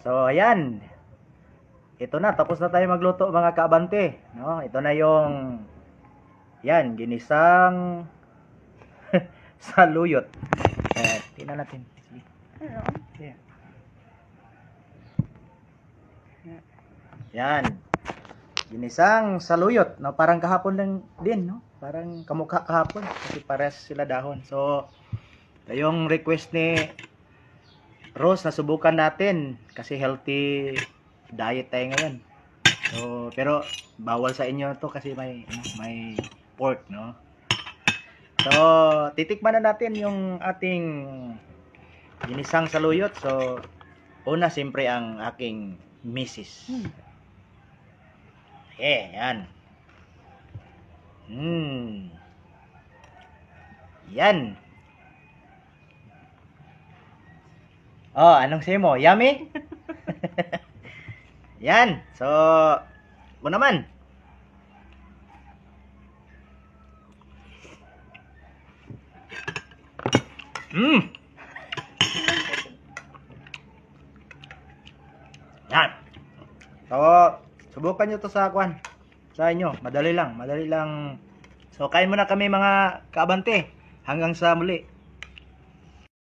So, ayan. Ito na, tapos na tayo magluto mga kaabante. No? Ito na yung, yan, ginisang saluyot. Tingnan natin. Sige. Ano? Yeah. Yan. Ginisang saluyot. No? Parang kahapon lang din. No? Parang kamukha kahapon. Kasi pares sila dahon. So, ito yung request ni Rose na subukan natin kasi healthy diet tayo ngayon. So, pero bawal sa inyo to kasi may pork, no? So, titikman na natin yung ating ginisang saluyot. So, una siyempre ang aking misis. Okay, yan. Yan. Oh, anong say mo? Yummy? Yan. So, mo naman. Yan. So, subukan nyo to sa kwan. Sa inyo. Madali lang. So, kain muna kami mga kaabante. Hanggang sa muli.